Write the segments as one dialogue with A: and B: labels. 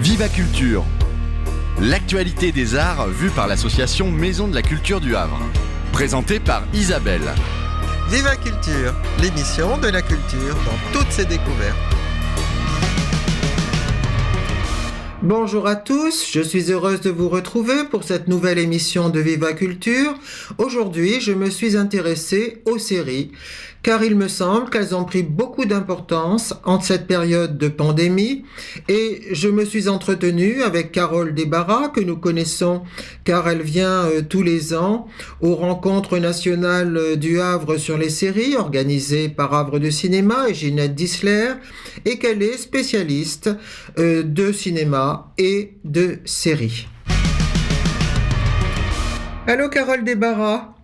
A: Viva Culture, l'actualité des arts vue par l'association Maison de la Culture du Havre. Présentée par Isabelle.
B: Viva Culture, l'émission de la culture dans toutes ses découvertes. Bonjour à tous, je suis heureuse de vous retrouver pour cette nouvelle émission de Viva Culture. Aujourd'hui, je me suis intéressée aux séries, car il me semble qu'elles ont pris beaucoup d'importance en cette période de pandémie, et je me suis entretenue avec Carole Desbarras, que nous connaissons car elle vient tous les ans aux rencontres nationales du Havre sur les séries, organisées par Havre de Cinéma et Ginette Dissler, et qu'elle est spécialiste de cinéma et de séries. Allô Carole Desbarras?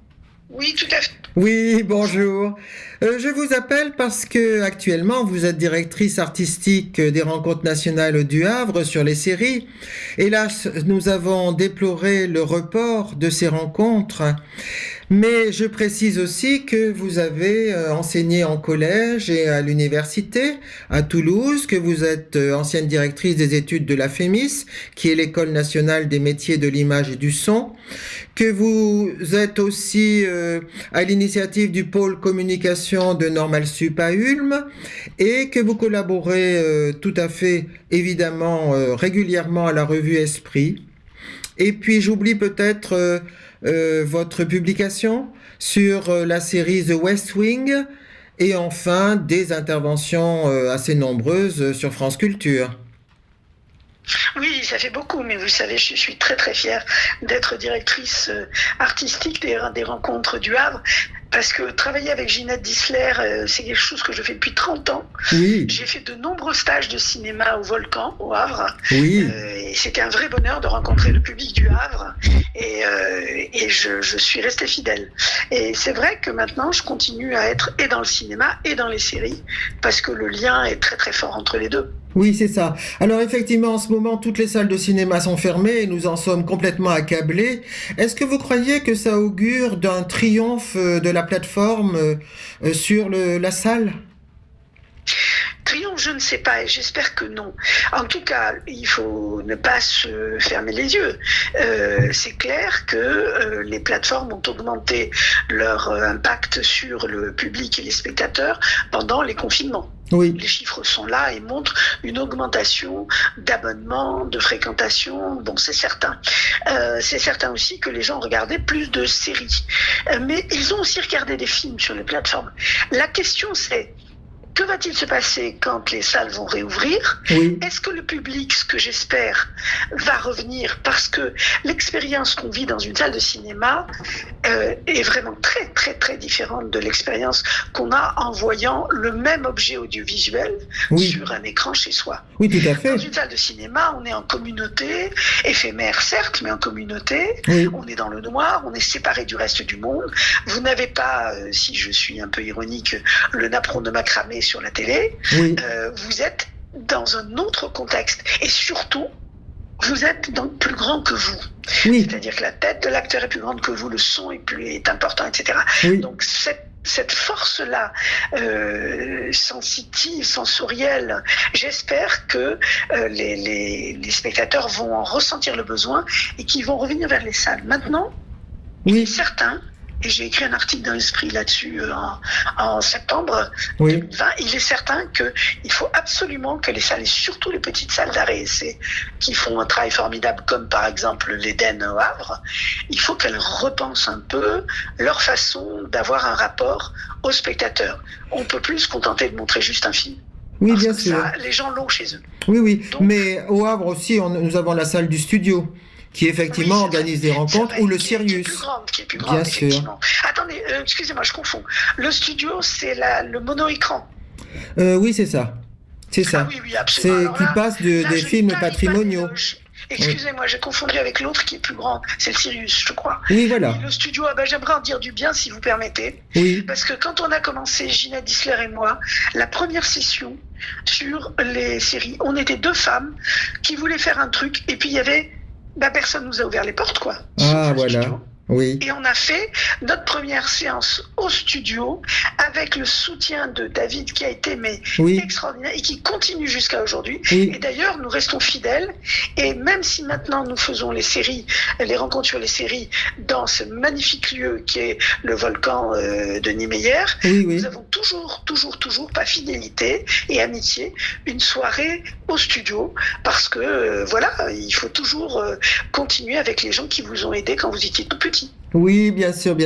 C: Oui, tout à fait.
B: Oui, bonjour. Je vous appelle parce que actuellement vous êtes directrice artistique des rencontres nationales du Havre sur les séries. Hélas, nous avons déploré le report de ces rencontres. Mais je précise aussi que vous avez enseigné en collège et à l'université à Toulouse, que vous êtes ancienne directrice des études de la FEMIS, qui est l'École nationale des métiers de l'image et du son, que vous êtes aussi à l'initiative du pôle communication de Normal Sup à Ulm, et que vous collaborez tout à fait évidemment régulièrement à la revue Esprit. Et puis j'oublie peut-être votre publication sur la série The West Wing, et enfin des interventions assez nombreuses sur France Culture.
C: Oui, ça fait beaucoup, mais vous savez, je suis très très fière d'être directrice artistique des rencontres du Havre, parce que travailler avec Ginette Dissler, c'est quelque chose que je fais depuis 30 ans.
B: Oui.
C: J'ai fait de nombreux stages de cinéma au Volcan, au Havre.
B: Oui.
C: Et c'était un vrai bonheur de rencontrer le public du Havre. Et je suis restée fidèle. Et c'est vrai que maintenant, je continue à être et dans le cinéma et dans les séries, parce que le lien est très très fort entre les deux.
B: Oui, c'est ça. Alors effectivement, en ce moment, toutes les salles de cinéma sont fermées et nous en sommes complètement accablés. Est-ce que vous croyez que ça augure d'un triomphe de la plateforme sur la salle ?
C: Triomphe, je ne sais pas, et j'espère que non. En tout cas, il faut ne pas se fermer les yeux. C'est clair que les plateformes ont augmenté leur impact sur le public et les spectateurs pendant les confinements.
B: Oui.
C: Les chiffres sont là et montrent une augmentation d'abonnements, de fréquentation. Bon, c'est certain. C'est certain aussi que les gens regardaient plus de séries. Mais ils ont aussi regardé des films sur les plateformes. La question, c'est: que va-t-il se passer quand les salles vont réouvrir ?
B: Oui.
C: Est-ce que le public, ce que j'espère, va revenir, parce que l'expérience qu'on vit dans une salle de cinéma est vraiment très très très différente de l'expérience qu'on a en voyant le même objet audiovisuel sur un écran chez soi.
B: Oui, tout à fait.
C: Dans une salle de cinéma, on est en communauté, éphémère certes, mais en communauté.
B: Oui.
C: On est dans le noir, on est séparé du reste du monde. Vous n'avez pas, si je suis un peu ironique, le napperon de macramé sur la télé.
B: Oui.
C: Vous êtes dans un autre contexte, et surtout vous êtes donc plus grand que vous.
B: Oui.
C: C'est-à-dire que la tête de l'acteur est plus grande que vous, le son est important, etc.
B: Oui.
C: Donc cette force-là, sensitive, sensorielle, j'espère que les spectateurs vont en ressentir le besoin et qu'ils vont revenir vers les salles. Maintenant, il est certain, et j'ai écrit un article dans l'Esprit là-dessus en septembre 2020, il est certain qu'il faut absolument que les salles, et surtout les petites salles d'arrêt essai, qui font un travail formidable, comme par exemple l'Éden au Havre, il faut qu'elles repensent un peu leur façon d'avoir un rapport aux spectateurs. On ne peut plus se contenter de montrer juste un film.
B: Oui,
C: parce
B: bien
C: que
B: sûr.
C: Ça, les gens l'ont chez eux.
B: Oui, oui.
C: Donc,
B: mais au Havre aussi, nous avons la salle du studio, qui effectivement organise des rencontres, ou le Sirius.
C: Qui est plus grande,
B: bien
C: effectivement.
B: sûr.
C: Attendez, excusez-moi, je confonds. Le studio, c'est le mono-écran.
B: Oui, c'est ça. C'est ça.
C: Ah oui, absolument.
B: C'est qui passe des films patrimoniaux.
C: Excusez-moi, j'ai confondu avec l'autre qui est plus grand. C'est le Sirius, je crois.
B: Oui, voilà.
C: Et le studio, j'aimerais en dire du bien, si vous permettez.
B: Oui.
C: Parce que quand on a commencé, Ginette Dissler et moi, la première session sur les séries, on était deux femmes qui voulaient faire un truc, et puis il y avait... personne nous a ouvert les portes, quoi.
B: Ah, voilà. Oui.
C: Et on a fait notre première séance au studio avec le soutien de David qui a été extraordinaire et qui continue jusqu'à aujourd'hui.
B: Oui.
C: Et d'ailleurs, nous restons fidèles. Et même si maintenant nous faisons les rencontres sur les séries dans ce magnifique lieu qui est le volcan de Niemeyer, nous avons toujours, par fidélité et amitié, une soirée au studio parce que il faut toujours continuer avec les gens qui vous ont aidé quand vous étiez tout petit.
B: Oui, bien sûr.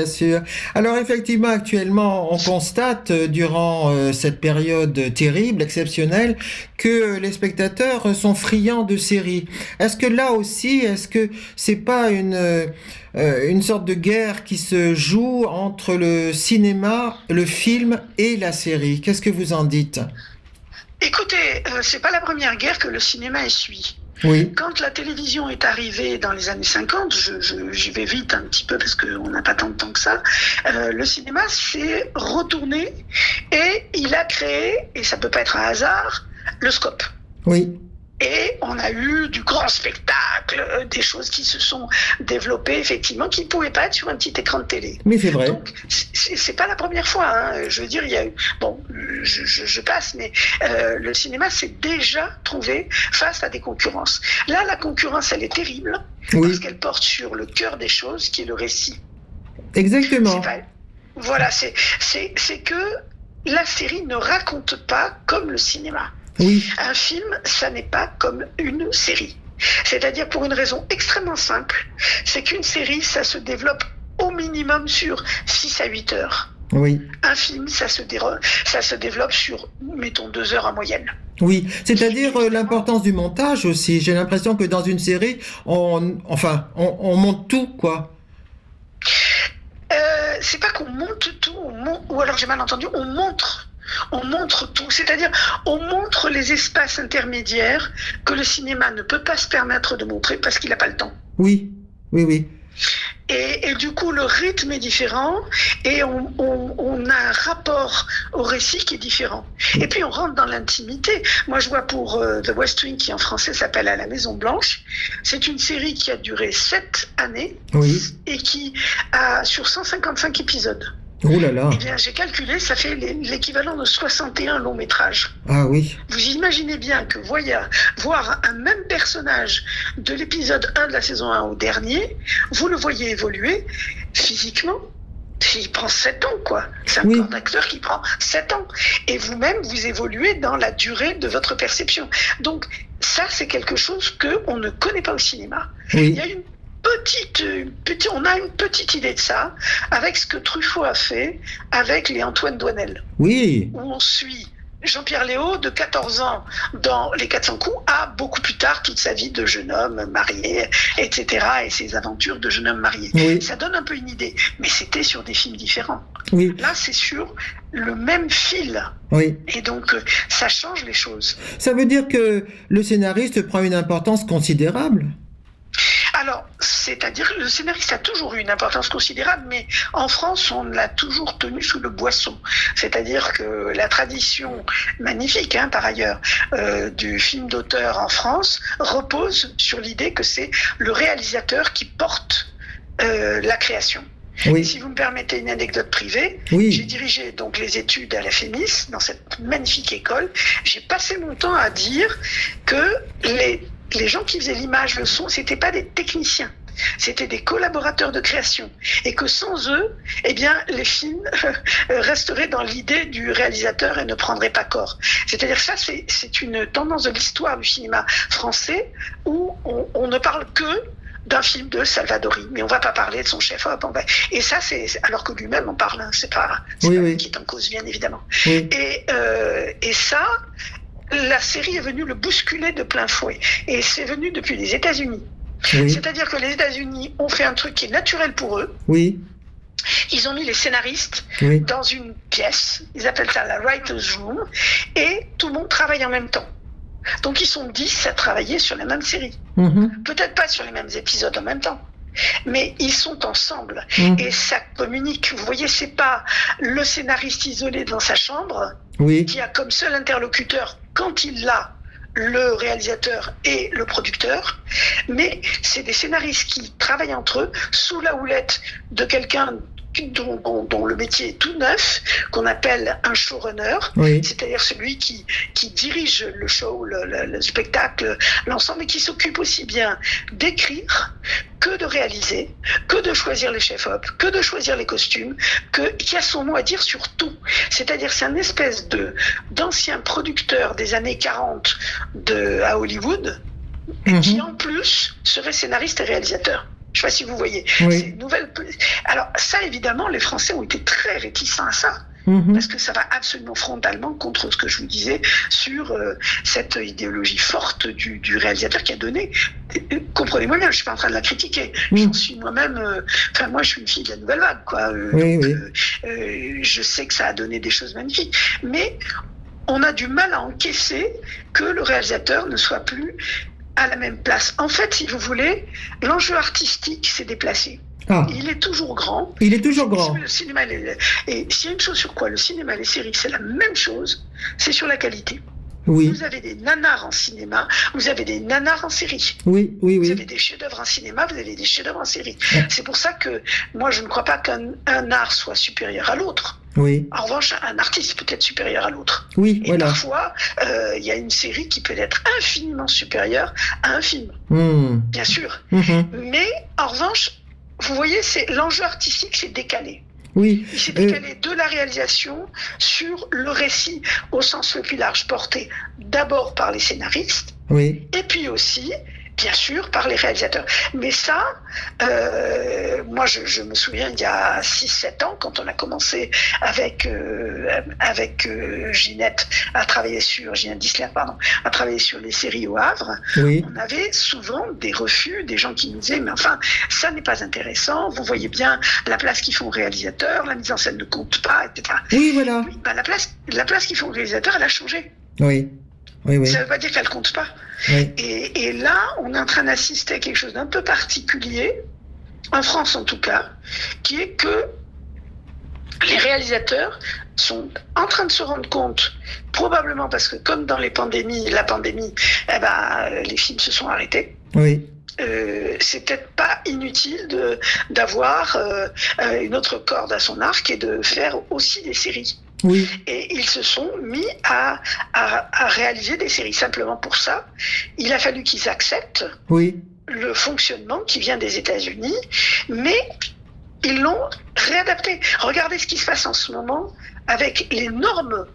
B: Alors effectivement, actuellement, on constate durant cette période terrible, exceptionnelle, que les spectateurs sont friands de séries. Est-ce que là aussi, c'est pas une sorte de guerre qui se joue entre le cinéma, le film et la série? Qu'est-ce que vous en dites?
C: Écoutez, c'est pas la première guerre que le cinéma essuie.
B: Oui.
C: Quand la télévision est arrivée dans les années 50, j'y vais vite un petit peu parce qu'on n'a pas tant de temps que ça, le cinéma s'est retourné et il a créé, et ça peut pas être un hasard, le scope.
B: Oui.
C: Et on a eu du grand spectacle, des choses qui se sont développées effectivement, qui ne pouvaient pas être sur un petit écran de télé.
B: Mais c'est vrai.
C: Donc, c'est pas la première fois. Hein. Je veux dire, il y a eu... Bon, je passe, mais le cinéma s'est déjà trouvé face à des concurrences. Là, la concurrence, elle est terrible, parce qu'elle porte sur le cœur des choses, qui est le récit.
B: Exactement.
C: Voilà, c'est que la série ne raconte pas comme le cinéma.
B: Oui.
C: Un film, ça n'est pas comme une série. C'est-à-dire pour une raison extrêmement simple, c'est qu'une série, ça se développe au minimum sur 6 à 8 heures.
B: Oui.
C: Un film, ça se développe sur, mettons, 2 heures en moyenne.
B: Oui, c'est-à-dire l'importance du montage aussi. J'ai l'impression que dans une série, on monte tout, quoi.
C: C'est pas qu'on monte tout, ou alors j'ai mal entendu, on montre tout, c'est-à-dire on montre les espaces intermédiaires que le cinéma ne peut pas se permettre de montrer parce qu'il n'a pas le temps.
B: Oui.
C: Et du coup, le rythme est différent et on a un rapport au récit qui est différent. Et puis, on rentre dans l'intimité. Moi, je vois pour The West Wing, qui en français s'appelle À la Maison Blanche. C'est une série qui a duré 7 années et qui a sur 155 épisodes.
B: Oh là là.
C: Eh bien, j'ai calculé, ça fait l'équivalent de 61 longs métrages.
B: Ah oui.
C: Vous imaginez bien que voir un même personnage de l'épisode 1 de la saison 1 au dernier, vous le voyez évoluer physiquement. Il prend 7 ans, quoi. C'est un corps d'acteur qui prend 7 ans. Et vous-même, vous évoluez dans la durée de votre perception. Donc, ça, c'est quelque chose qu'on ne connaît pas au cinéma.
B: Oui.
C: Il y a on a une petite idée de ça avec ce que Truffaut a fait avec les Antoine Doinel.
B: Oui.
C: Où on suit Jean-Pierre Léaud de 14 ans dans Les 400 coups à beaucoup plus tard toute sa vie de jeune homme marié, etc. et ses aventures de jeune homme marié.
B: Oui.
C: Ça donne un peu une idée, mais c'était sur des films différents.
B: Oui.
C: Là, c'est sur le même fil.
B: Oui.
C: Et donc, ça change les choses.
B: Ça veut dire que le scénariste prend une importance considérable?
C: Alors, c'est-à-dire le scénariste a toujours eu une importance considérable, mais en France, on l'a toujours tenu sous le boisseau. C'est-à-dire que la tradition magnifique, par ailleurs, du film d'auteur en France repose sur l'idée que c'est le réalisateur qui porte la création.
B: Oui.
C: Et si vous me permettez une anecdote privée, j'ai dirigé donc les études à la FEMIS, dans cette magnifique école. J'ai passé mon temps à dire que les gens qui faisaient l'image, le son, c'était pas des techniciens, c'était des collaborateurs de création, et que sans eux, eh bien, les films resteraient dans l'idée du réalisateur et ne prendraient pas corps. C'est-à-dire ça, c'est une tendance de l'histoire du cinéma français où on ne parle que d'un film de Salvadori, mais on va pas parler de son chef-op. Et ça, c'est alors que lui-même en parle. C'est pas lui qui est en cause, bien évidemment.
B: Oui.
C: Et ça. La série est venue le bousculer de plein fouet. Et c'est venu depuis les États-Unis.
B: Oui.
C: C'est-à-dire que les États-Unis ont fait un truc qui est naturel pour eux.
B: Oui.
C: Ils ont mis les scénaristes dans une pièce. Ils appellent ça la writer's room. Et tout le monde travaille en même temps. Donc ils sont 10 à travailler sur la même série.
B: Mm-hmm.
C: Peut-être pas sur les mêmes épisodes en même temps. Mais ils sont ensemble. Et ça communique. Vous voyez, c'est pas le scénariste isolé dans sa chambre qui a comme seul interlocuteur, quand il l'a, le réalisateur et le producteur, mais c'est des scénaristes qui travaillent entre eux sous la houlette de quelqu'un dont le métier est tout neuf, qu'on appelle un showrunner, c'est-à-dire celui qui dirige le show, le spectacle, l'ensemble, et qui s'occupe aussi bien d'écrire que de réaliser, que de choisir les chefs-op, que de choisir les costumes, qui a son mot à dire sur tout. C'est-à-dire c'est un espèce d'ancien producteur des années 40 à Hollywood, qui en plus serait scénariste et réalisateur. Je ne sais pas si vous voyez. C'est une nouvelle... Alors ça, évidemment, les Français ont été très réticents à ça. Parce que ça va absolument frontalement contre ce que je vous disais sur cette idéologie forte du réalisateur qui a donné. Comprenez-moi bien, je ne suis pas en train de la critiquer. J'en suis moi-même. Moi, je suis une fille de la nouvelle vague, quoi. Je sais que ça a donné des choses magnifiques. Mais on a du mal à encaisser que le réalisateur ne soit plus à la même place. En fait, si vous voulez, l'enjeu artistique s'est déplacé. Il est toujours grand.
B: Il est toujours grand.
C: Le cinéma, et s'il y a une chose sur quoi le cinéma et les séries, c'est la même chose, c'est sur la qualité. Vous avez des nanars en cinéma, vous avez des nanars en série. Vous avez des chefs-d'œuvre en cinéma, vous avez des chefs-d'œuvre en série. C'est pour ça que moi, je ne crois pas qu'un art soit supérieur à l'autre. En revanche, un artiste peut être supérieur à l'autre. Et parfois, il y a une série qui peut être infiniment supérieure à un film. Bien sûr. Mais en revanche, vous voyez, l'enjeu artistique s'est décalé. Il s'est décalé de la réalisation sur le récit au sens le plus large, porté d'abord par les scénaristes, et puis aussi, bien sûr, par les réalisateurs. Mais ça, moi je me souviens il y a 6-7 ans, quand on a commencé avec Ginette à travailler sur, Ginette Disler, à travailler sur les séries au Havre, on avait souvent des refus, des gens qui nous disaient, mais enfin, ça n'est pas intéressant, vous voyez bien la place qu'ils font aux réalisateurs, la mise en scène ne compte pas, etc. La place qu'ils font aux réalisateurs, elle a changé. Ça ne veut pas dire qu'elle ne compte pas. Et là, on est en train d'assister à quelque chose d'un peu particulier, en France en tout cas, qui est que les réalisateurs sont en train de se rendre compte, probablement parce que comme dans la pandémie, les films se sont arrêtés. C'est peut-être pas inutile d'avoir une autre corde à son arc et de faire aussi des séries. Et ils se sont mis à réaliser des séries. Simplement pour ça, il a fallu qu'ils acceptent le fonctionnement qui vient des États-Unis, mais ils l'ont réadapté. Regardez ce qui se passe en ce moment avec l'énorme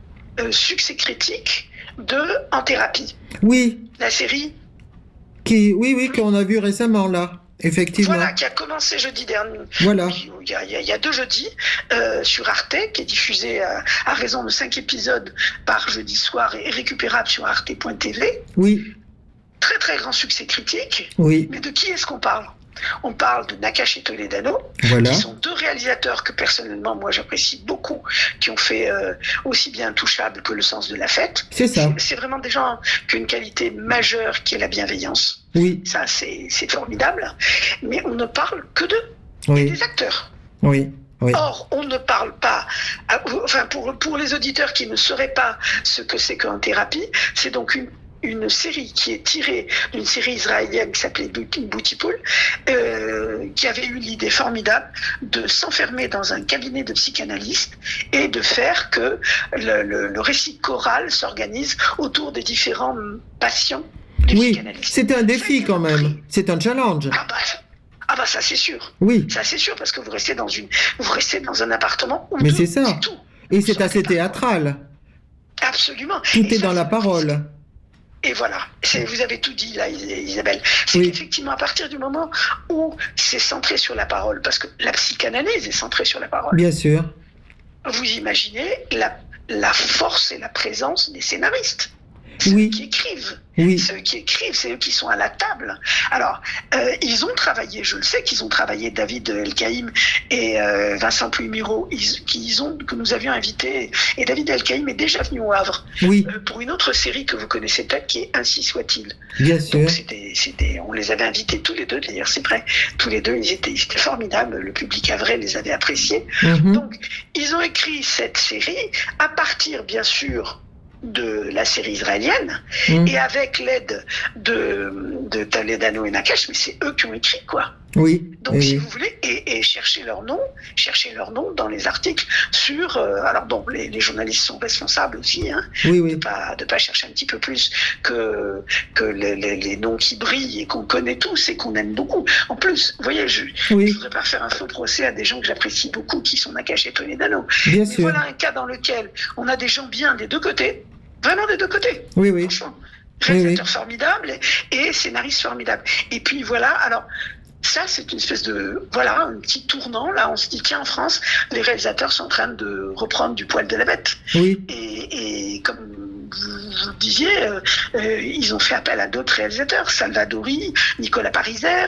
C: succès critique de En Thérapie. La série
B: qu'on a vu récemment là. Effectivement.
C: Qui a commencé jeudi dernier. Il y a 2 jeudis sur Arte, qui est diffusé à raison de 5 épisodes par jeudi soir et récupérable sur arte.tv. Très très grand succès critique. Mais de qui est-ce qu'on parle ? On parle de Nakache et Toledano, qui sont 2 réalisateurs que personnellement, moi j'apprécie beaucoup, qui ont fait aussi bien Intouchable que Le Sens de la Fête. C'est vraiment des gens qui ont une qualité majeure qui est la bienveillance. Ça, c'est formidable. Mais on ne parle que d'eux, et des acteurs. Or, on ne parle pas, pour les auditeurs qui ne sauraient pas ce que c'est qu'en thérapie, c'est donc une série qui est tirée d'une série israélienne qui s'appelait Booty Pool, qui avait eu l'idée formidable de s'enfermer dans un cabinet de psychanalystes et de faire que le récit choral s'organise autour des différents patients du psychanalyste.
B: C'est un défi quand même, c'est un challenge.
C: Ça c'est sûr. Ça c'est sûr, parce que vous restez dans un appartement où
B: c'est tout. Et c'est assez théâtral.
C: Absolument.
B: Tout est dans la parole.
C: Et voilà, vous avez tout dit là, Isabelle. C'est qu'effectivement, à partir du moment où c'est centré sur la parole, parce que la psychanalyse est centrée sur la parole.
B: Bien sûr.
C: Vous imaginez la force et la présence des scénaristes. Ceux qui écrivent. Ceux qui écrivent, c'est eux qui sont à la table. Alors, ils ont travaillé, je le sais qu'ils ont travaillé, David Elkaïm et Vincent Pluimiro, que nous avions invités. Et David Elkaïm est déjà venu au Havre pour une autre série que vous connaissez peut-être, qui est Ainsi soit-il.
B: Bien sûr.
C: Donc, on les avait invités tous les deux, d'ailleurs, c'est vrai. Tous les deux, ils étaient formidables. Le public havrais les avait appréciés. Donc, ils ont écrit cette série à partir, bien sûr, de la série israélienne et avec l'aide de Toledano et Nakash, mais c'est eux qui ont écrit, quoi.
B: Oui.
C: Donc, si vous voulez, et chercher leur nom dans les articles sur. Alors, bon, les journalistes sont responsables aussi, hein, de pas chercher un petit peu plus que les noms qui brillent et qu'on connaît tous et qu'on aime beaucoup. En plus, vous voyez, je ne voudrais pas faire un faux procès à des gens que j'apprécie beaucoup, qui sont Nakash et Toledano. Mais sûr. Voilà un cas dans lequel on a des gens bien des deux côtés. Vraiment des deux côtés.
B: Oui.
C: Franchement. Réalisateur formidable et scénariste formidable. Et puis voilà, alors ça c'est une espèce de, voilà, un petit tournant. Là on se dit, tiens, en France, les réalisateurs sont en train de reprendre du poil de la bête.
B: Oui.
C: Et comme vous le disiez, ils ont fait appel à d'autres réalisateurs, Salvadori, Nicolas Pariser,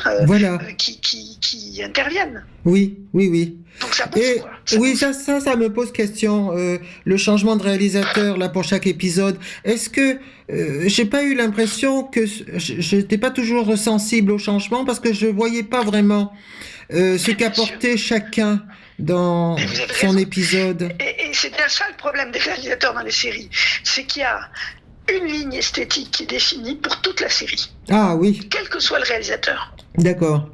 C: qui interviennent.
B: Oui.
C: Donc ça bouge, quoi.
B: Ça me pose question. Le changement de réalisateur là pour chaque épisode. Est-ce que j'ai pas eu l'impression que j'étais pas toujours sensible au changement parce que je voyais pas vraiment ce qu'apportait chacun dans son épisode.
C: Et c'est bien ça le problème des réalisateurs dans les séries, c'est qu'il y a une ligne esthétique qui est définie pour toute la série.
B: Ah oui.
C: Quel que soit le réalisateur.
B: D'accord.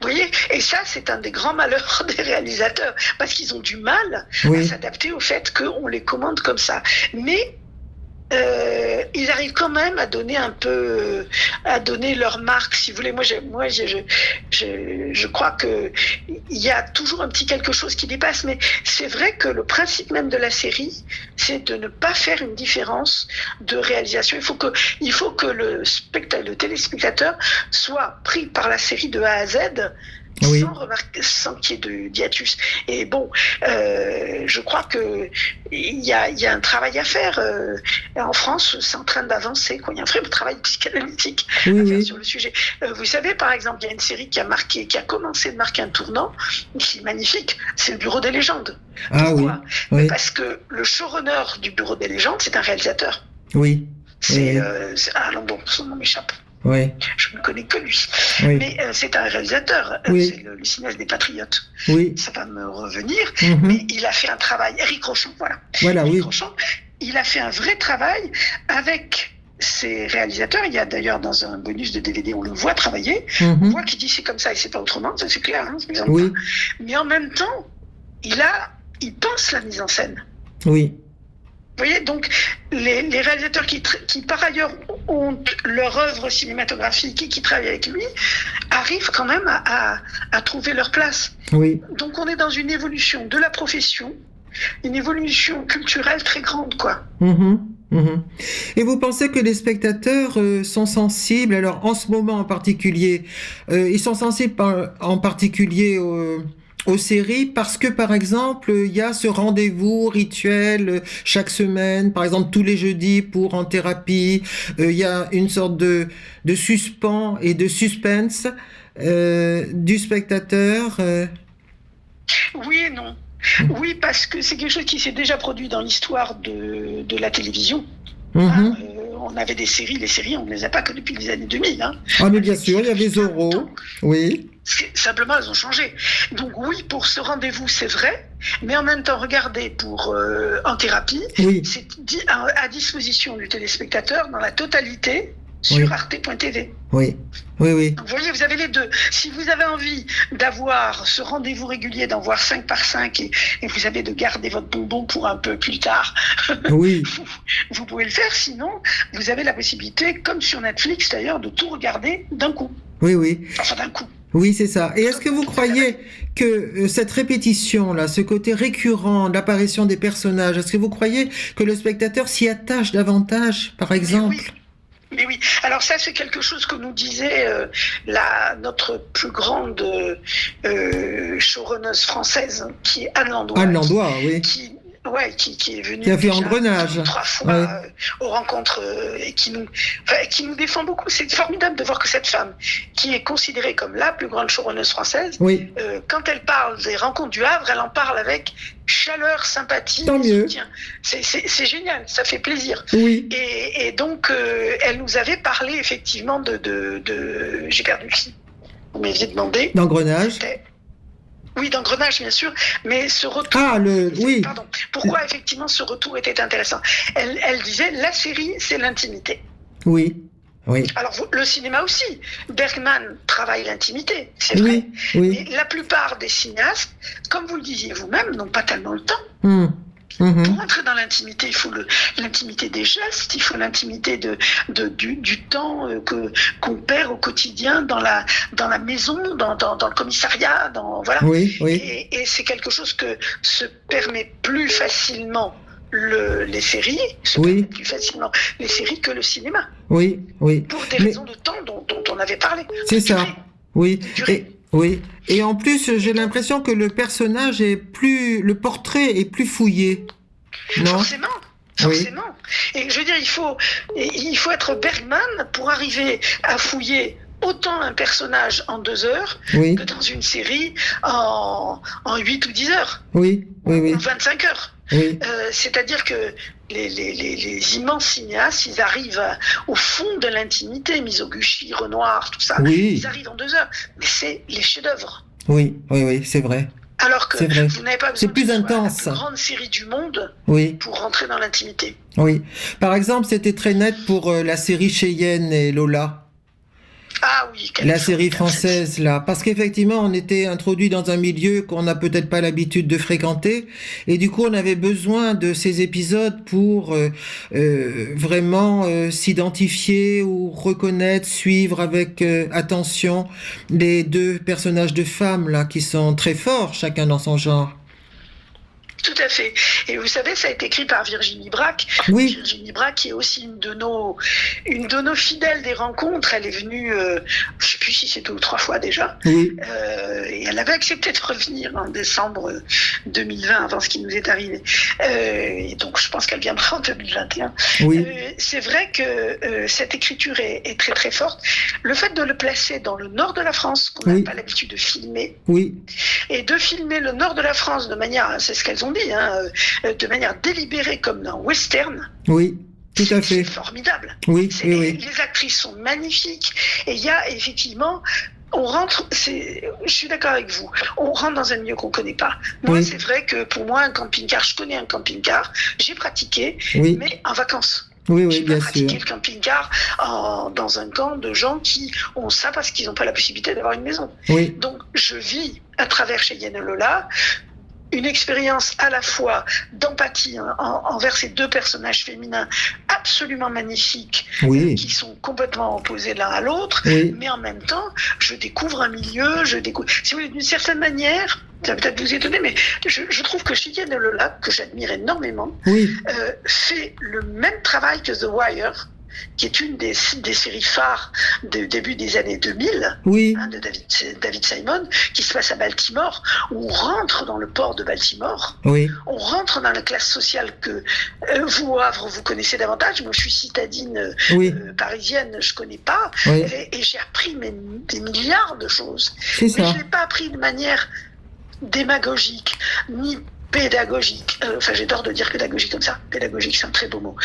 C: Vous voyez, et ça, c'est un des grands malheurs des réalisateurs, parce qu'ils ont du mal à s'adapter au fait qu'on les commande comme ça. Mais ils arrivent quand même à donner à donner leur marque, si vous voulez. Moi, je crois que il y a toujours un petit quelque chose qui dépasse, mais c'est vrai que le principe même de la série, c'est de ne pas faire une différence de réalisation. Il faut que le téléspectateur soit pris par la série de A à Z.
B: Oui.
C: Sans qu'il y ait de hiatus. Et bon, je crois que il y a un travail à faire. En France, c'est en train d'avancer, quoi. Il y a un vrai travail psychanalytique à faire sur le sujet. Vous savez, par exemple, il y a une série qui a commencé de marquer un tournant, qui est magnifique. C'est le Bureau des légendes.
B: Ah
C: pourquoi ? Parce que le showrunner du Bureau des légendes, c'est un réalisateur.
B: Oui.
C: Bon, son nom m'échappe.
B: Oui.
C: Je ne connais que lui.
B: Oui.
C: Mais c'est un réalisateur. C'est le cinéaste des Patriotes.
B: Oui.
C: Ça va me revenir. Mais il a fait un travail. Eric Rochon, voilà. Eric Rochon, il a fait un vrai travail avec ses réalisateurs. Il y a d'ailleurs dans un bonus de DVD, on le voit travailler. On voit qu'il dit c'est comme ça et c'est pas autrement. Ça, c'est clair. Hein, mais en même temps, il pense la mise en scène.
B: Oui.
C: Vous voyez, donc les réalisateurs qui par ailleurs ont leur œuvre cinématographique et qui travaillent avec lui arrivent quand même à trouver leur place.
B: Oui.
C: Donc on est dans une évolution de la profession, une évolution culturelle très grande, quoi.
B: Et vous pensez que les spectateurs sont sensibles, alors en ce moment en particulier, ils sont sensibles en particulier aux séries parce que, par exemple, il y a ce rendez-vous rituel chaque semaine, par exemple tous les jeudis pour En Thérapie, il y a une sorte de suspens et de suspense du spectateur.
C: Oui et non. Oui, parce que c'est quelque chose qui s'est déjà produit dans l'histoire de la télévision. On avait des séries, les séries, on ne les a pas que depuis les années 2000. Hein.
B: Ah, mais bien sûr, il y avait Zorro. Oui.
C: Simplement, elles ont changé. Donc oui, pour ce rendez-vous, c'est vrai, mais en même temps, regardez, pour En Thérapie, c'est à disposition du téléspectateur dans la totalité sur arte.tv.
B: Oui.
C: Donc, vous voyez, vous avez les deux. Si vous avez envie d'avoir ce rendez-vous régulier, d'en voir 5 par 5 et vous avez de garder votre bonbon pour un peu plus tard, vous pouvez le faire. Sinon, vous avez la possibilité, comme sur Netflix d'ailleurs, de tout regarder d'un coup.
B: Oui.
C: Enfin, d'un coup.
B: Oui, c'est ça. Et est-ce que vous croyez que cette répétition-là, ce côté récurrent d'apparition des personnages, est-ce que vous croyez que le spectateur s'y attache davantage, par exemple ?
C: Mais oui, alors ça c'est quelque chose que nous disait notre plus grande showrunneuse française, qui est Anne Landois.
B: Anne Landois, oui.
C: Qui est venue
B: qui a fait Engrenage
C: 3 fois aux rencontres et qui nous défend beaucoup. C'est formidable de voir que cette femme, qui est considérée comme la plus grande showrunneuse française, quand elle parle des rencontres du Havre, elle en parle avec chaleur, sympathie, soutien. C'est génial, ça fait plaisir.
B: Oui.
C: Et donc, elle nous avait parlé effectivement de j'ai perdu le film. Vous m'aviez demandé.
B: D'Engrenage.
C: Oui, d'engrenage, bien sûr, mais ce retour...
B: Oui.
C: Pardon. Pourquoi, effectivement, ce retour était intéressant? Elle disait, la série, c'est l'intimité.
B: Oui, oui.
C: Alors, le cinéma aussi. Bergman travaille l'intimité, c'est vrai.
B: Oui.
C: Mais la plupart des cinéastes, comme vous le disiez vous-même, n'ont pas tellement le temps. Pour entrer dans l'intimité, il faut l'intimité des gestes, il faut l'intimité du temps qu'on perd au quotidien dans la maison, dans le commissariat, voilà.
B: Oui.
C: Et c'est quelque chose que se permet plus facilement les séries, plus facilement les séries que le cinéma.
B: Oui.
C: Pour des raisons de temps dont on avait parlé.
B: C'est ça. Oui. Et en plus, j'ai l'impression que le personnage le portrait est plus fouillé. Non ?
C: Forcément. Et je veux dire, il faut être Bergman pour arriver à fouiller autant un personnage en 2 heures que dans une série en 8 ou 10 heures.
B: Oui.
C: Ou 25 heures. Oui. C'est-à-dire que les immenses cinéastes, ils arrivent au fond de l'intimité, Mizoguchi, Renoir, tout ça. Ils arrivent en 2 heures. Mais c'est les chefs-d'œuvre.
B: Oui, c'est vrai.
C: Alors que vous n'avez pas besoin
B: de la plus
C: grande série du monde pour rentrer dans l'intimité.
B: Oui. Par exemple, c'était très net pour la série Cheyenne et Lola.
C: Ah oui,
B: la série française, là. Parce qu'effectivement, on était introduit dans un milieu qu'on n'a peut-être pas l'habitude de fréquenter. Et du coup, on avait besoin de ces épisodes pour vraiment s'identifier ou reconnaître, suivre avec attention les 2 personnages de femmes, là, qui sont très forts, chacun dans son genre.
C: Tout à fait. Et vous savez, ça a été écrit par Virginie Braque.
B: Oui.
C: Virginie Braque, qui est aussi une de nos fidèles des rencontres. Elle est venue, je ne sais plus si c'est 2 ou 3 fois déjà.
B: Oui.
C: Et elle avait accepté de revenir en décembre 2020, avant ce qui nous est arrivé. Et donc, je pense qu'elle viendra en 2021.
B: Oui.
C: C'est vrai que cette écriture est très très forte. Le fait de le placer dans le nord de la France, qu'on n'a pas l'habitude de filmer, et de filmer le nord de la France de manière, c'est ce qu'elles ont dit, de manière délibérée comme un western.
B: Oui, tout à fait.
C: C'est formidable.
B: Oui.
C: Les actrices sont magnifiques et il y a effectivement... je suis d'accord avec vous, on rentre dans un milieu qu'on ne connaît pas. Moi, c'est vrai que pour moi, un camping-car, je connais un camping-car, j'ai pratiqué, mais en vacances. J'ai pas pratiqué le camping-car dans un camp de gens qui ont ça parce qu'ils n'ont pas la possibilité d'avoir une maison. Donc, je vis à travers Cheyenne et Lola une expérience à la fois d'empathie envers ces 2 personnages féminins absolument magnifiques, qui sont complètement opposés l'un à l'autre, mais en même temps, je découvre un milieu, si vous voulez, d'une certaine manière, ça va peut-être vous étonner, mais je trouve que Cheyenne et Lola, que j'admire énormément, fait le même travail que The Wire, qui est une des séries phares du début des années 2000, de David Simon, qui se passe à Baltimore, où on rentre dans le port de Baltimore, on rentre dans la classe sociale que vous, au Havre, vous connaissez davantage. Moi, je suis citadine parisienne, je ne connais pas, et j'ai appris des milliards de choses. Mais je ne l'ai pas appris de manière démagogique, ni pédagogique, j'adore de dire pédagogique comme ça, pédagogique c'est un très beau mot,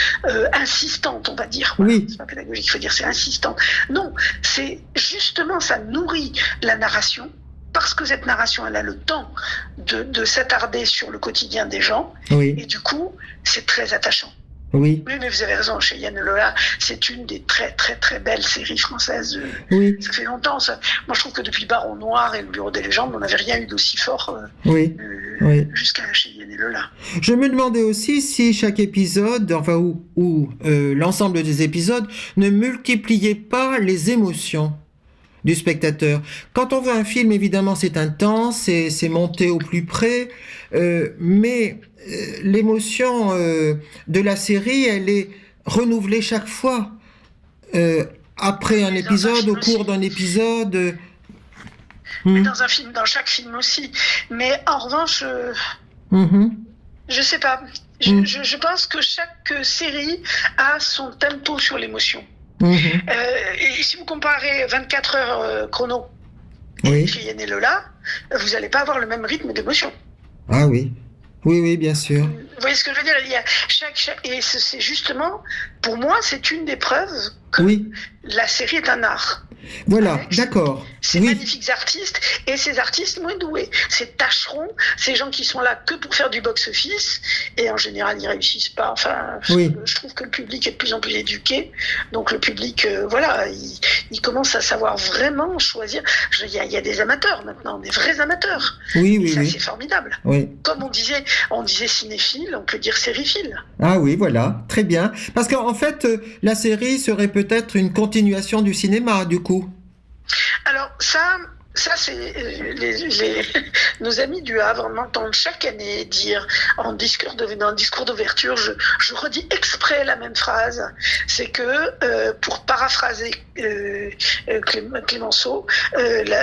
C: insistante on va dire, c'est pas pédagogique, il faut dire c'est insistante. Non, c'est justement, ça nourrit la narration, parce que cette narration elle a le temps de s'attarder sur le quotidien des gens, et du coup c'est très attachant. Oui, mais vous avez raison, Cheyenne et Lola, c'est une des très très très belles séries françaises. Ça fait longtemps. Moi, je trouve que depuis Baron Noir et le Bureau des légendes, on n'avait rien eu d'aussi fort jusqu'à Cheyenne et Lola.
B: Je me demandais aussi si chaque épisode, ou l'ensemble des épisodes, ne multipliait pas les émotions du spectateur. Quand on voit un film, évidemment, c'est intense, c'est monté au plus près, mais l'émotion de la série, elle est renouvelée chaque fois. Après un épisode, au cours d'un épisode.
C: Mais dans chaque film aussi. Mais en revanche, je sais pas. Je pense que chaque série a son tempo sur l'émotion. Et si vous comparez 24 heures chrono et Cheyenne et Lola, vous n'allez pas avoir le même rythme d'émotion.
B: Ah oui. Oui, bien sûr.
C: Vous voyez ce que je veux dire? Il y a et c'est justement, pour moi, c'est une des preuves que la série est un art.
B: Voilà, d'accord.
C: Ces magnifiques artistes et ces artistes moins doués, ces tâcherons, ces gens qui sont là que pour faire du box-office et en général ils réussissent pas. Enfin, je trouve que le public est de plus en plus éduqué, donc le public, il commence à savoir vraiment choisir. Il y a des amateurs maintenant, des vrais amateurs. C'est formidable.
B: Oui.
C: Comme on disait cinéphile, on peut dire sériephile.
B: Ah oui, voilà, très bien. Parce qu'en fait, la série serait peut-être une continuation du cinéma, du coup.
C: Alors ça c'est nos amis du Havre m'entendent chaque année dire dans un discours d'ouverture, je redis exprès la même phrase, c'est que pour paraphraser Clémenceau,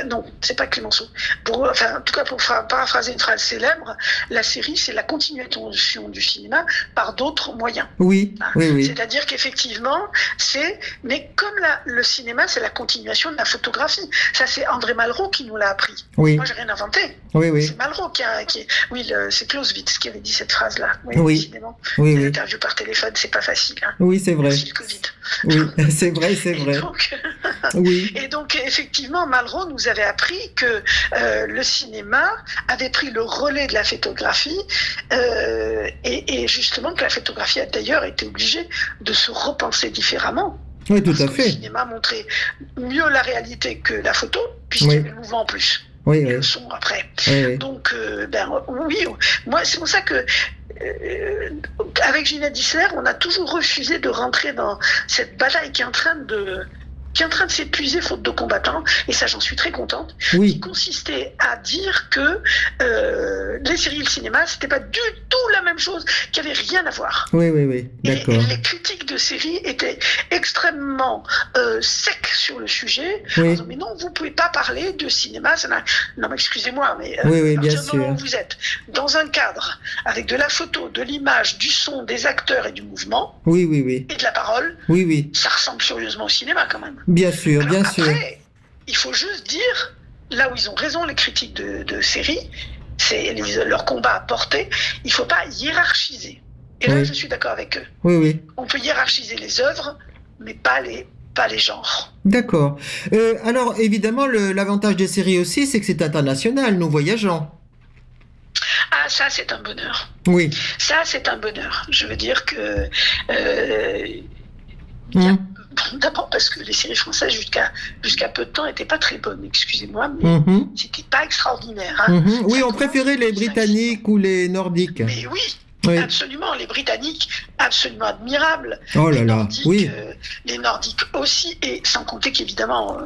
C: non, c'est pas Clémenceau, en tout cas pour paraphraser une phrase célèbre, la série c'est la continuation du cinéma par d'autres moyens.
B: Oui.
C: C'est-à-dire qu'effectivement, mais comme le cinéma c'est la continuation de la photographie, ça c'est André Malraux qui nous l'a appris.
B: Oui.
C: Moi, j'ai rien inventé.
B: Oui.
C: C'est Malraux c'est Clausewitz qui avait dit cette phrase-là. Décidément.
B: Oui.
C: Les interviews par téléphone, c'est pas facile. Hein.
B: Oui, c'est vrai.
C: C'est le Covid.
B: Oui, c'est vrai.
C: Et donc, effectivement, Malraux nous avait appris que le cinéma avait pris le relais de la photographie et justement que la photographie a d'ailleurs été obligée de se repenser différemment.
B: Oui, tout à fait.
C: Le cinéma montrait mieux la réalité que la photo, puisqu'il y avait le mouvement en plus.
B: Oui.
C: Le son après.
B: Oui.
C: Donc, moi, c'est pour ça que avec Ginette Dissler, on a toujours refusé de rentrer dans cette bataille qui est en train de s'épuiser faute de combattants, et ça j'en suis très contente, qui consistait à dire que les séries et le cinéma c'était pas du tout la même chose, qu'il n'y avait rien à voir.
B: Oui, d'accord.
C: Et les critiques de séries étaient extrêmement secs sur le sujet, en disant, mais non, vous pouvez pas parler de cinéma, non mais excusez-moi, mais
B: bien sûr.
C: Vous êtes dans un cadre avec de la photo, de l'image, du son, des acteurs et du mouvement,
B: et
C: de la parole, ça ressemble furieusement au cinéma quand même.
B: Bien sûr.
C: Après, il faut juste dire, là où ils ont raison les critiques de séries, c'est leur combat à porter, il ne faut pas hiérarchiser. Et là, je suis d'accord avec eux.
B: Oui.
C: On peut hiérarchiser les œuvres, mais pas les genres.
B: D'accord. Alors, évidemment, l'avantage des séries aussi, c'est que c'est international, nous voyageons.
C: Ah, ça, c'est un bonheur.
B: Oui.
C: Ça, c'est un bonheur. Je veux dire que... D'abord parce que les séries françaises jusqu'à peu de temps n'étaient pas très bonnes, excusez-moi, mais c'était pas extraordinaire. Hein.
B: Oui, on préférait les Britanniques ou les Nordiques.
C: Mais oui, absolument, les Britanniques, absolument admirables.
B: Oh là là,
C: les Nordiques aussi, et sans compter qu'évidemment,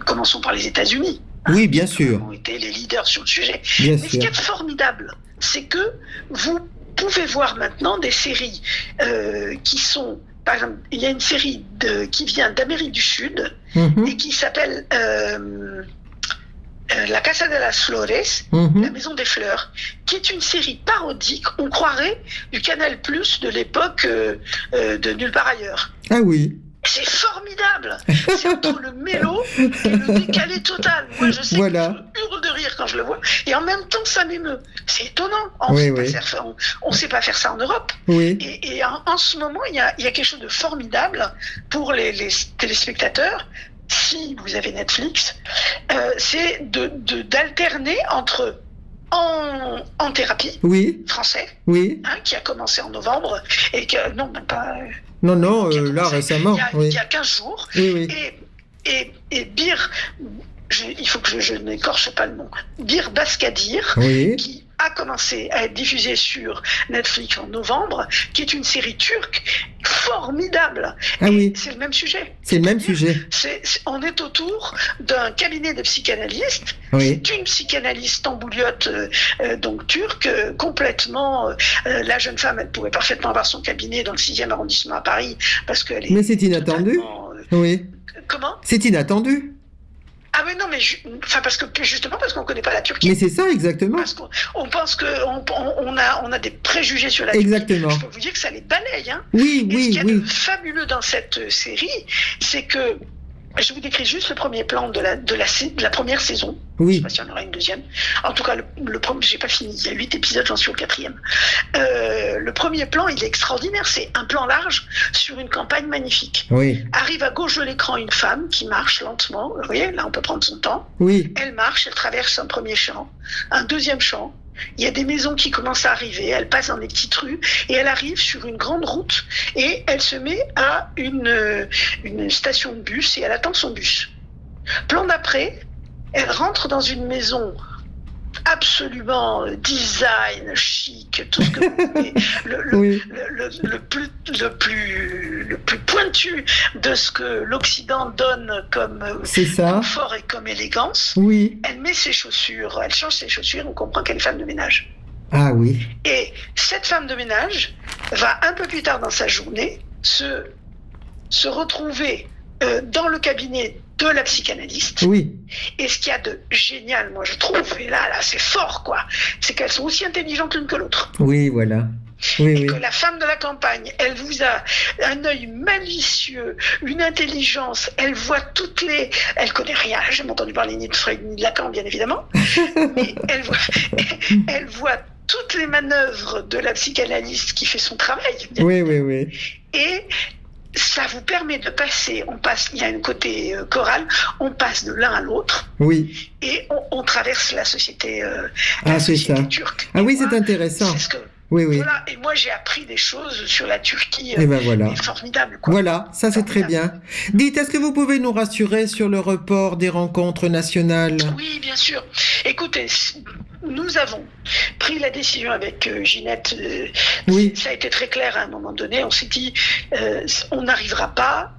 C: commençons par les États-Unis.
B: Oui, bien sûr.
C: Qui ont été les leaders sur le sujet.
B: Mais
C: ce qui est formidable, c'est que vous pouvez voir maintenant des séries qui sont... Par exemple, il y a une série qui vient d'Amérique du Sud et qui s'appelle La Casa de las Flores, la Maison des Fleurs, qui est une série parodique, on croirait, du Canal+ de l'époque de Nulle part ailleurs.
B: Ah oui.
C: C'est formidable. C'est entre le mélo et le décalé total. Moi, je sais que je hurle de rire quand je le vois. Et en même temps, ça m'émeut. C'est étonnant. On ne sait pas faire ça en Europe.
B: Oui.
C: Et en ce moment, il y a quelque chose de formidable pour les téléspectateurs. Si vous avez Netflix, c'est d'alterner entre en thérapie, français, qui a commencé en novembre, et que, non, même pas...
B: Non, là, récemment.
C: Il y a 15 jours. Et Bir, il faut que je n'écorche pas le nom, Bir Baskadir, qui a commencé à être diffusée sur Netflix en novembre, qui est une série turque formidable. C'est le même sujet.
B: C'est le même sujet.
C: On est autour d'un cabinet de psychanalystes. C'est une psychanalyste tambouliote, donc turque, complètement... la jeune femme, elle pouvait parfaitement avoir son cabinet dans le 6e arrondissement à Paris, parce qu'elle est...
B: Mais c'est inattendu.
C: Comment ?
B: C'est inattendu.
C: Ah oui, non, mais parce qu'on ne connaît pas la Turquie.
B: Mais c'est ça, exactement.
C: Parce qu'on pense qu'on a des préjugés sur la Turquie.
B: Exactement.
C: Je peux vous dire que ça les balaye. Hein.
B: Oui.
C: Ce qu'il y a de fabuleux dans cette série, c'est que Je vous décris juste le premier plan de la première saison.
B: Oui.
C: Je ne sais pas s'il y en aura une deuxième. En tout cas, le premier, j'ai pas fini. Il y a 8 épisodes, j'en suis au 4e. Le premier plan, il est extraordinaire. C'est un plan large sur une campagne magnifique.
B: Oui.
C: Arrive à gauche de l'écran une femme qui marche lentement. Vous voyez, là, on peut prendre son temps.
B: Oui.
C: Elle marche, elle traverse un premier champ, un deuxième champ. Il y a des maisons qui commencent à arriver, elle passe dans des petites rues et elle arrive sur une grande route et elle se met à une station de bus et elle attend son bus. Plan d'après, elle rentre dans une maison absolument design, chic, tout ce que vous voulez, le plus pointu de ce que l'Occident donne comme confort et comme élégance.
B: Oui.
C: Elle met ses chaussures, elle change ses chaussures, on comprend qu'elle est femme de ménage.
B: Ah oui.
C: Et cette femme de ménage va un peu plus tard dans sa journée se retrouver dans le cabinet de la psychanalyste.
B: Oui.
C: Et ce qu'il y a de génial, moi je trouve, et là c'est fort quoi, c'est qu'elles sont aussi intelligentes l'une que l'autre.
B: Oui, voilà. Oui,
C: et que la femme de la campagne, elle vous a un œil malicieux, une intelligence, elle voit elle connaît rien, j'ai jamais entendu parler ni de Freud ni de Lacan bien évidemment, mais elle voit toutes les manœuvres de la psychanalyste qui fait son travail.
B: Oui.
C: Et ça vous permet de passer, il y a un côté choral, on passe de l'un à l'autre.
B: Oui.
C: Et on traverse la société, turque.
B: Ah oui, c'est intéressant.
C: C'est ce que,
B: oui.
C: Voilà, et moi j'ai appris des choses sur la Turquie.
B: Et ben voilà.
C: Formidable. Quoi.
B: Voilà, ça c'est très bien. Dites, est-ce que vous pouvez nous rassurer sur le report des rencontres nationales ?
C: Oui, bien sûr. Écoutez, nous avons pris la décision avec Ginette.
B: Oui.
C: Ça a été très clair à un moment donné. On s'est dit, on n'arrivera pas.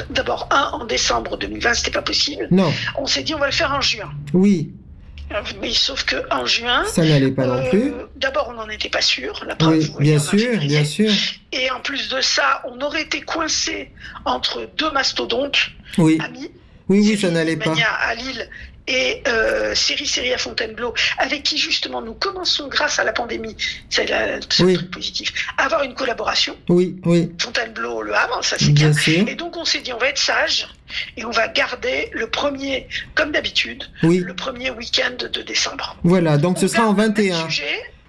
C: D'abord, en décembre 2020, c'était pas possible.
B: Non.
C: On s'est dit, on va le faire en juin.
B: Oui.
C: Mais sauf qu'en juin...
B: Ça n'allait pas non plus.
C: D'abord, on n'en était pas sûr. La
B: preuve, oui, bien sûr.
C: Et en plus de ça, on aurait été coincé entre deux mastodontes amis.
B: Oui, ça n'allait pas.
C: Mania à Lille et Série à Fontainebleau, avec qui justement nous commençons grâce à la pandémie, c'est le truc positif, à avoir une collaboration.
B: Oui.
C: Fontainebleau, Le Havre, ça c'est bien. Et donc on s'est dit, on va être sage et on va garder le premier, comme d'habitude, le premier week-end de décembre.
B: Voilà, donc ce sera en 21.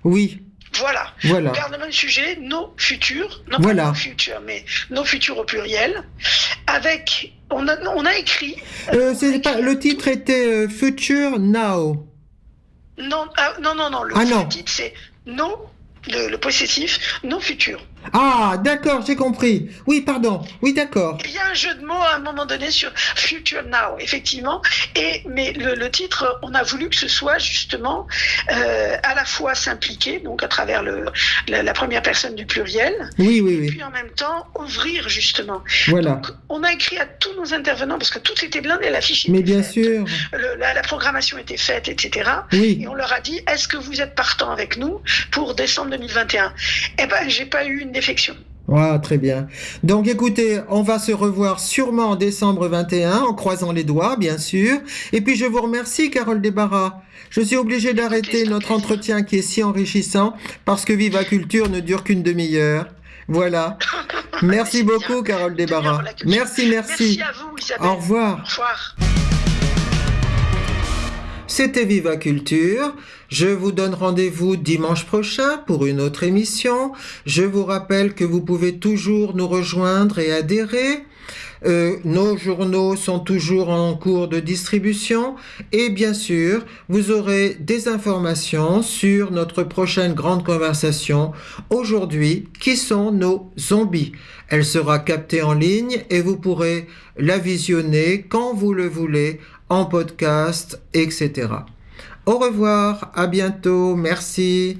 B: Oui.
C: Voilà. On garde le même sujet, nos futurs, non pas nos futurs, mais nos futurs au pluriel, avec, on a écrit...
B: le titre était Future Now.
C: Non, le titre c'est nos, le possessif, nos futurs.
B: Ah, d'accord, j'ai compris. Oui, pardon. Oui, d'accord.
C: Il y a un jeu de mots à un moment donné sur Future Now, effectivement. Mais le titre, on a voulu que ce soit justement à la fois s'impliquer, donc à travers la première personne du pluriel.
B: Oui.
C: Et puis en même temps, ouvrir justement.
B: Voilà.
C: Donc, on a écrit à tous nos intervenants, parce que tout était blindé, l'affiche était
B: Mais bien
C: faite,
B: sûr.
C: La programmation était faite, etc.
B: Oui.
C: Et on leur a dit, est-ce que vous êtes partant avec nous pour décembre 2021 ? Eh ben, j'ai pas eu une défection.
B: Ah, très bien. Donc écoutez, on va se revoir sûrement en décembre 21, en croisant les doigts, bien sûr. Et puis je vous remercie, Carole Desbarras. Je suis obligé d'arrêter notre entretien qui est si enrichissant, parce que Viva Culture ne dure qu'une demi-heure. Voilà. Merci beaucoup, Carole Desbarras. Merci.
C: Merci à vous, Isabelle.
B: Au revoir.
C: Au revoir.
B: C'était Viva Culture. Je vous donne rendez-vous dimanche prochain pour une autre émission. Je vous rappelle que vous pouvez toujours nous rejoindre et adhérer. Nos journaux sont toujours en cours de distribution et bien sûr, vous aurez des informations sur notre prochaine grande conversation aujourd'hui, qui sont nos zombies. Elle sera captée en ligne et vous pourrez la visionner quand vous le voulez, en podcast, etc. Au revoir, à bientôt, merci.